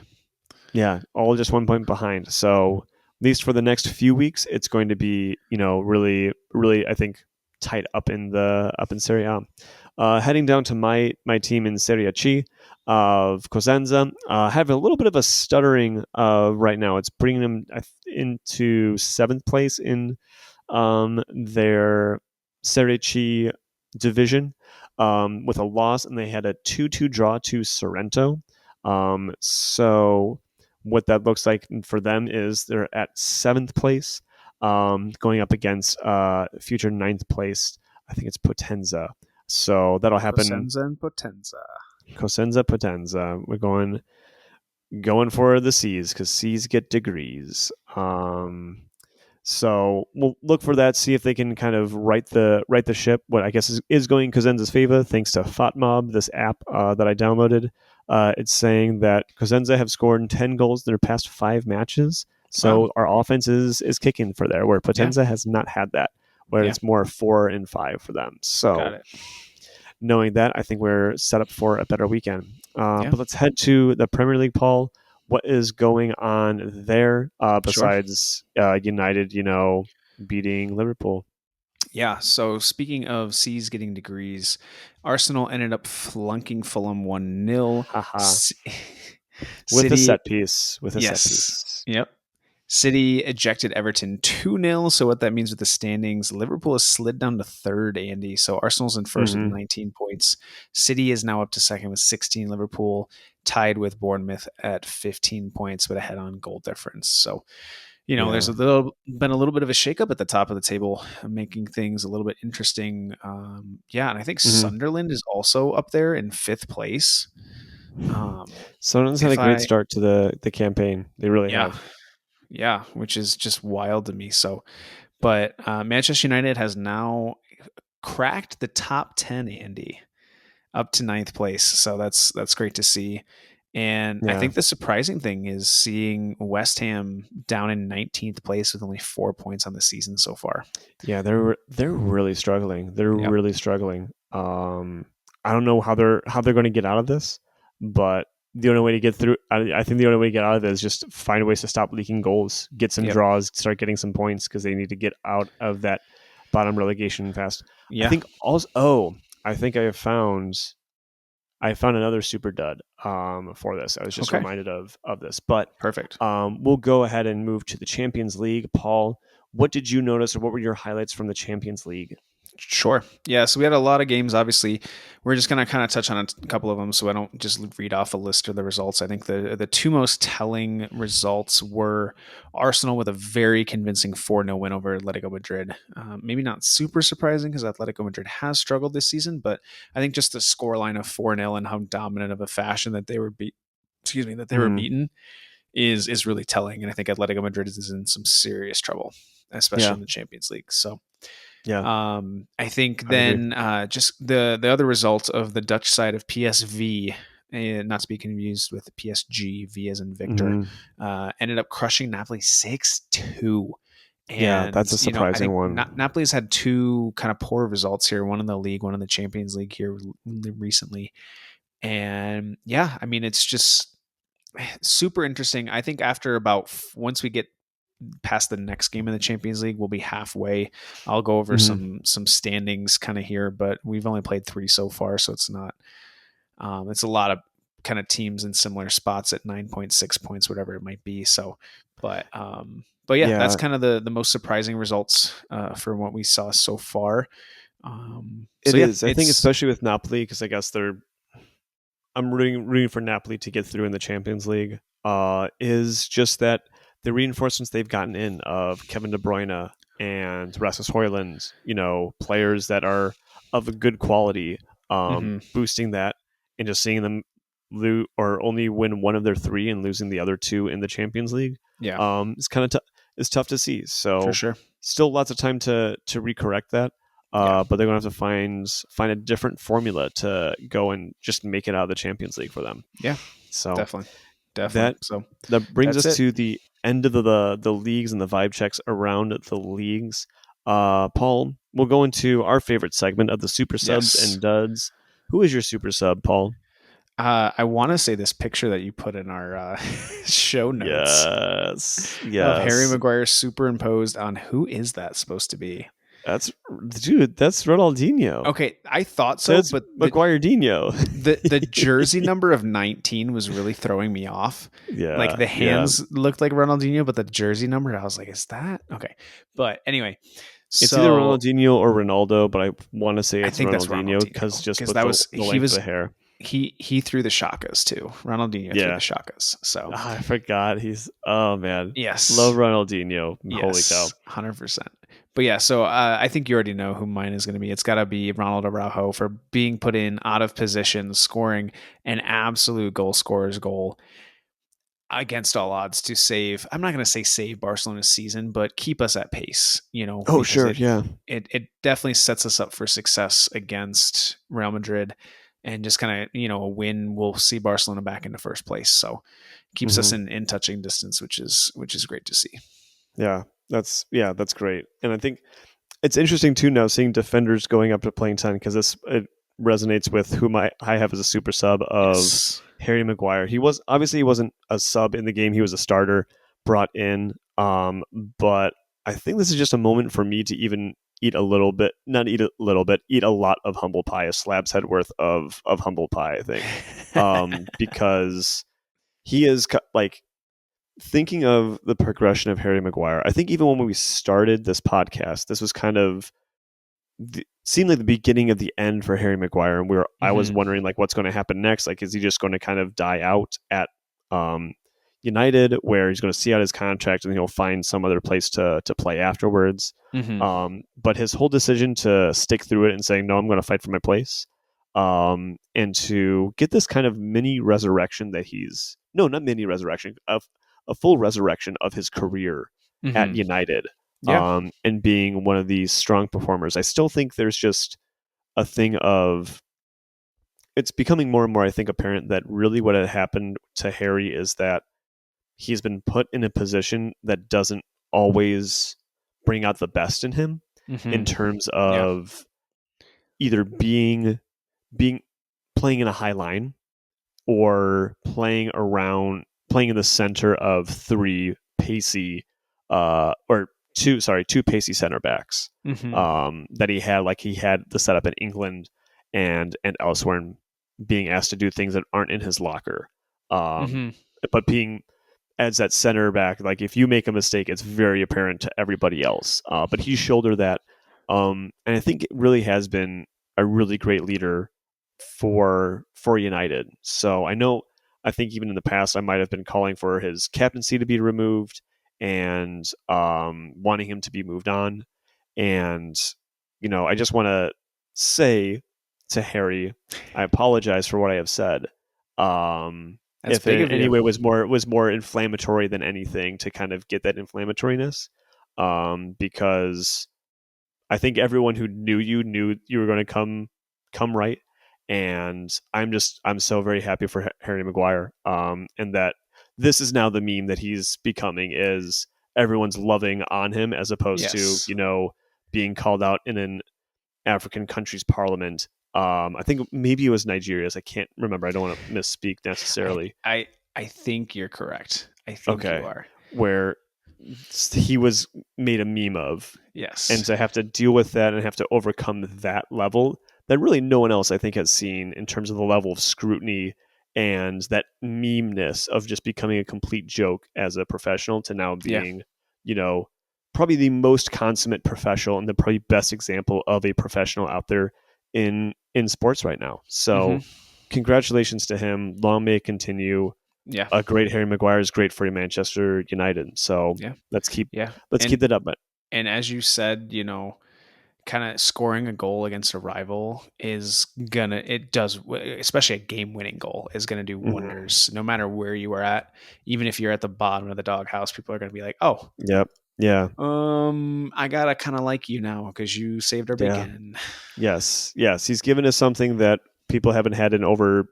Yeah, all just 1 point behind. So at least for the next few weeks, it's going to be really, really, I think, tight up in Serie A. Heading down to my team in Serie C of Cosenza, have a little bit of a stuttering right now. It's bringing them into seventh place in their Serie C division with a loss, and they had a 2-2 draw to Sorrento. So what that looks like for them is they're at seventh place, going up against future ninth place. I think it's Potenza. So that'll happen. Cosenza and Potenza. Cosenza, Potenza. We're going for the C's because C's get degrees. So we'll look for that, see if they can kind of right the ship. What I guess is going Cosenza's favor, thanks to FOTMob, this app that I downloaded. It's saying that Cosenza have scored 10 goals in their past 5 matches. So our offense is kicking for there, where Potenza has not had that, where it's more 4 and 5 for them. So knowing that, I think we're set up for a better weekend. But let's head to the Premier League, Paul. What is going on there besides United, beating Liverpool? Yeah, so speaking of C's getting degrees, Arsenal ended up flunking Fulham 1-0. With a set piece. Yep. City ejected Everton 2-0. So what that means with the standings, Liverpool has slid down to third, Andy. So Arsenal's in first with 19 points. City is now up to second with 16. Liverpool tied with Bournemouth at 15 points, but ahead on goal difference. So there's Yeah. been a little bit of a shakeup at the top of the table, making things a little bit interesting. Yeah, and I think Hmm. Sunderland is also up there in fifth place. Um, Sunderland's had a if great I, start to the campaign. They really yeah, have. yeah, which is just wild to me. So, but Manchester United has now cracked the top 10, Andy, up to ninth place. So that's great to see. And I Yeah. think the surprising thing is seeing West Ham down in 19th place with only 4 points on the season so far. Yeah, they're really struggling. They're Yep. really struggling. I don't know how they're going to get out of this, but the only way to get through, I think the only way to get out of it is just find ways to stop leaking goals, get some Yep. draws, start getting some points because they need to get out of that bottom relegation fast. I Yeah. think also. Oh, I think I found another super dud for this. I was just Okay. reminded of this, but Perfect. we'll go ahead and move to the Champions League. Paul, what did you notice, or what were your highlights from the Champions League? Sure. Yeah. So we had a lot of games. Obviously, we're just going to kind of touch on a couple of them, so I don't just read off a list of the results. I think the two most telling results were Arsenal with a very convincing 4-0 win over Atletico Madrid. Maybe not super surprising because Atletico Madrid has struggled this season, but I think just the scoreline of 4-0 and how dominant of a fashion that they were Mm, beaten is really telling. And I think Atletico Madrid is in some serious trouble, especially yeah, in the Champions League. So yeah, I think I agree. then just the other result of the Dutch side of PSV, not to be confused with PSG, V as in Victor, Hmm. ended up crushing Napoli 6-2. Yeah, And that's a I surprising think one. Napoli's had two kind of poor results here, one in the league, one in the Champions League here recently. And yeah, I mean, it's just super interesting. I think after about once we get past the next game in the Champions League, we'll be halfway. I'll go over Hmm. some standings kind of here, but we've only played three so far, so it's not. It's a lot of kind of teams in similar spots at 9.6 points, whatever it might be. So, but yeah, that's Yeah, kind of the most surprising results from what we saw so far. So it yeah, is. I think it's especially with Napoli because I guess I'm rooting for Napoli to get through in the Champions League. Is just that the reinforcements they've gotten in of Kevin De Bruyne and Rasmus Højlund, players that are of a good quality, mhm, boosting that and just seeing them or only win one of their three and losing the other two in the Champions League, yeah, is kind of it's tough to see. for So sure. still lots of time to recorrect that. Yeah, But they're going to have to find a different formula to go and just make it out of the Champions League for them. yeah, So definitely, definitely. that So that brings that's us it. to the end of the leagues and the vibe checks around the leagues. Paul, we'll go into our favorite segment of the super subs Yes. and duds. Who is your super sub, Paul? I want to say this picture that you put in our show notes Yes, of Harry yes. Maguire superimposed on who is that supposed to be? That's dude. That's Ronaldinho. Okay, I thought so, That's but Maguire Dino. the jersey number of 19 was really throwing me off. Like Yeah, the yeah. hands looked like Ronaldinho, but the jersey number, I was like, is that okay? But anyway, It's either so Ronaldinho or Ronaldo, but I want to say I it's think that's Ronaldinho because Ronaldinho just because with that was the he length of was the hair. he threw the shakas too. Ronaldinho threw the Yeah. shakas. So Ah, I forgot. Oh man. Love yes, Ronaldinho. Holy cow. yes, 100%. But yeah, so I think you already know who mine is going to be. It's got to be Ronald Araujo for being put in out of position, scoring an absolute goal scorer's goal against all odds to save. I'm not going to say save Barcelona's season, but keep us at pace. Oh Because sure, it yeah. it definitely sets us up for success against Real Madrid, and just kind of a win will see Barcelona back into first place. So keeps us Hmm. in touching distance, which is great to see. That's great. And I think it's interesting too now seeing defenders going up to playing 10 because it resonates with whom I have as a super sub of Yes. Harry Maguire. He wasn't a sub in the game, he was a starter brought in. But I think this is just a moment for me to even eat a little bit, not eat a little bit, eat a lot of humble pie, a slab's head worth of humble pie, I think. Because he is like thinking of the progression of Harry Maguire. I think even when we started this podcast, this was kind of seemed like the beginning of the end for Harry Maguire, and I was Mhm. wondering like what's going to happen next. Like, is he just going to kind of die out at United, where he's going to see out his contract and he'll find some other place to play afterwards. Mm-hmm. But his whole decision to stick through it and saying, no, I'm going to fight for my place, and to get this kind of mini resurrection that he's, no, not mini resurrection, of a full resurrection of his career at Mm-hmm. United, Yeah. and being one of these strong performers. I still think there's just a thing of, it's becoming more and more, I think, apparent that really what had happened to Harry is that he's been put in a position that doesn't always bring out the best in him, in Mm-hmm. terms Yeah. of either being playing in a high line, or playing in the center of three pacey, or two pacey center backs, Mm-hmm. that he had the setup in England and elsewhere, and being asked to do things that aren't in his locker, um, Mm-hmm. but being as that center back, like if you make a mistake, it's very apparent to everybody else. But he shouldered that, and I think it really has been a really great leader for United. So I think even in the past, I might have been calling for his captaincy to be removed, and wanting him to be moved on. And I just want to say to Harry, I apologize for what I have said. That's If big it of you. anyway was more inflammatory than anything, to kind of get that inflammatoriness, because I think everyone who knew you were going to come right, and I'm so very happy for Harry Maguire, and that this is now the meme that he's becoming, is everyone's loving on him, as opposed to Yes. being called out in an African country's parliament. I think maybe it was Nigeria's. I can't remember. I don't want to misspeak I necessarily. I I think you're correct. I think you Okay, are. where he was made a meme of, and Yes. to have to deal with that and have to overcome that level that really no one else, I think, has seen, in terms of the level of scrutiny and that memeness of just becoming a complete joke as a professional, to now Yeah. being, you know, probably the most consummate professional and the probably best example of a professional out there in sports right now. Mm-hmm. So congratulations to him. Long may it continue. Yeah. A great Harry Maguire is great for Manchester United. So Yeah. let's keep Yeah. let's And keep that up. But and as you said, kind of scoring a goal against a rival is gonna it does especially a game-winning goal is gonna do mhm. wonders no matter where you are at. Even if you're at the bottom of the doghouse, people are gonna be like, oh, Yep. Yeah. I gotta kind of like you now because you saved our Yeah. bacon. Yes. Yes. He's given us something that people haven't had in over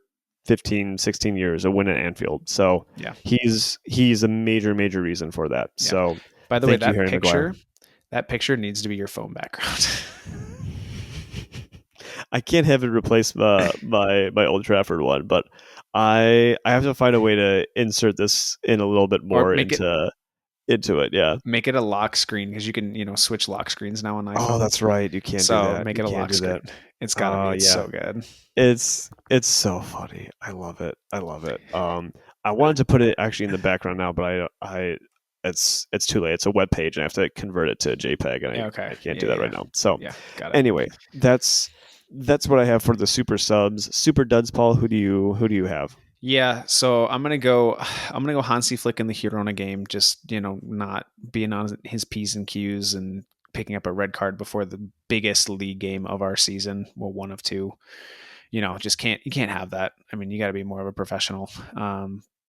15, 16 years, a win at Anfield. So Yeah. he's a major, major reason for that. Yeah. So By the way, thank you, Harry Maguire. that picture needs to be your phone background. I can't have it replace my Old Trafford one, but I have to find a way to insert this in a little bit Or more into it. Yeah. make it a lock screen because you can, switch lock screens now on Oh, iPhone. that's right. You can't do So that. make You it a can't lock do that. screen. It's gotta be. Oh, It's yeah. so good. It's so funny. I love it. I love it. I wanted to put it actually in the background now, but it's too late. It's a web page, and I have to convert it to JPEG, and Yeah. I Okay. can't Yeah. do that right Yeah. now. So Yeah. Got it. anyway, that's what I have for the super subs. Super duds, Paul. Who do you have? Yeah. So I'm gonna go. I'm gonna go Hansi Flick in the Hirona game. Just not being on his p's and q's and picking up a red card before the biggest league game of our season. Well, one of two. Just you can't have that. I mean, you got to be more of a professional.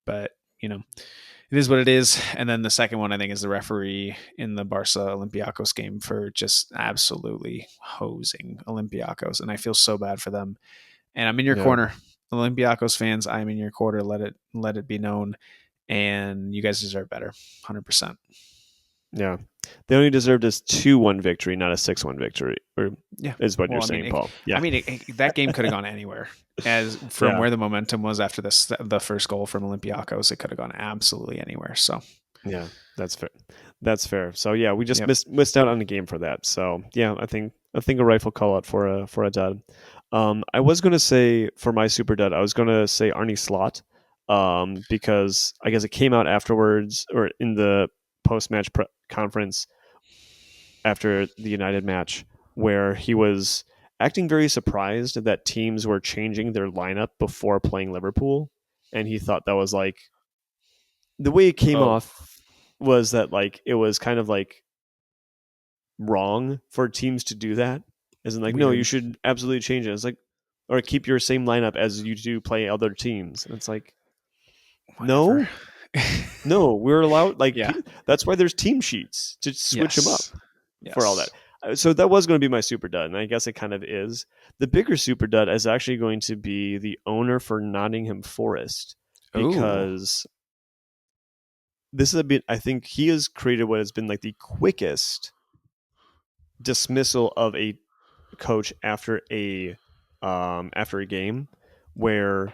But it is what it is. And then the second one I think is the referee in the Barca Olympiacos game for just absolutely hosing Olympiacos, and I feel so bad for them. And I'm in your Yeah, corner, Olympiacos fans. I'm in your quarter. Let it be known, and you guys deserve better, 100%. yeah. They only deserved a 2-1 victory, not a 6-1 victory, or Yeah. is what Well, you're I mean, saying, Paul. Yeah, that game could have gone anywhere. As from yeah, where the momentum was after the first goal from Olympiacos, it could have gone absolutely anywhere. So, yeah. That's fair. That's fair. So yeah, we just yep. missed out on the game for that. So yeah, I think a rightful call out for a dud. I was gonna say for my super dud, I was gonna say Arne Slot, because I guess it came out afterwards, or in the post match conference after the United match, where he was acting very surprised that teams were changing their lineup before playing Liverpool, and he thought that was like the way it came Oh, off was that like it was kind of like wrong for teams to do that. As in like, no, you weird. should absolutely change it. It's like, or keep your same lineup as you do play other teams. And it's like, Whatever. no, no, we're allowed. Like Yeah. that's why there's team sheets to switch them up Yes. for all that. Yes. So that was going to be my super dud, and I guess it kind of is. The bigger super dud is actually going to be the owner for Nottingham Forest Oh, because this is a bit. I think he has created what has been like the quickest dismissal of a coach after a game, where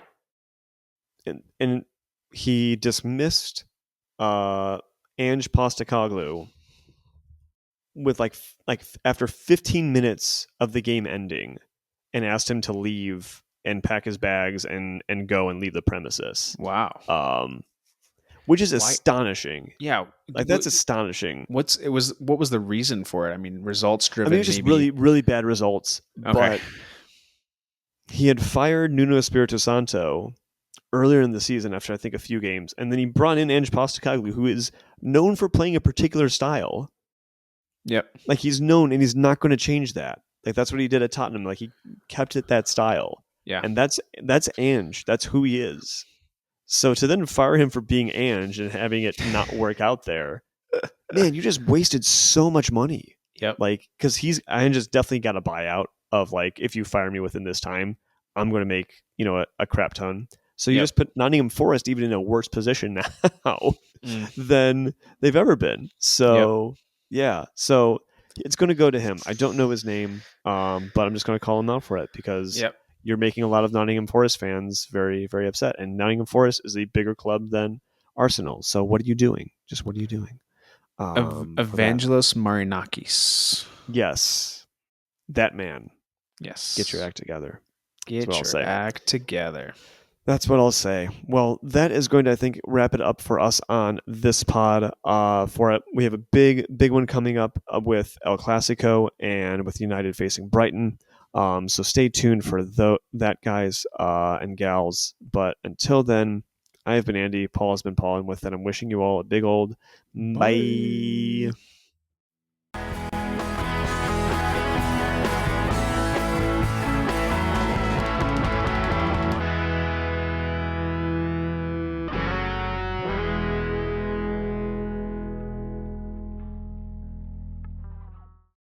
and he dismissed Ange Postacoglu with like after 15 minutes of the game ending, and asked him to leave and pack his bags and go and leave the premises. wow. Um, which is Why? astonishing. Yeah. Like that's astonishing. What was the reason for it? I mean, results I mean, it driven, was just maybe. really, really bad results. Okay. But he had fired Nuno Espirito Santo earlier in the season after I think a few games, and then he brought in Ange Postacoglu, who is known for playing a particular style. Yep. Like he's known, and he's not going to change that. Like that's what he did at Tottenham. Like he kept it that style, Yeah. and that's Ange. That's who he is. So to then fire him for being Ange and having it not work out there, man, you just wasted so much money. Yep. Like because Ange has definitely got a buyout of like if you fire me within this time, I'm going to make a crap ton. So you Yep. just put Nottingham Forest even in a worse position now Mm. than they've ever been. Yep. So yeah, so it's going to go to him. I don't know his name, but I'm just going to call him out for it because Yep. you're making a lot of Nottingham Forest fans very, very upset. And Nottingham Forest is a bigger club than Arsenal. So what are you doing? Just what are you doing for that? Evangelos Marinakis. Yes, that man. Get your Yes. act together. That's what Get I'll your say. act together. That's what I'll say. Well, that is going to, I think, wrap it up for us on this pod. We have a big, big one coming up with El Clasico and with United facing Brighton. So stay tuned for that, guys and gals. But until then, I have been Andy. Paul has been Paul, and with that, I'm wishing you all a big old bye. Bye.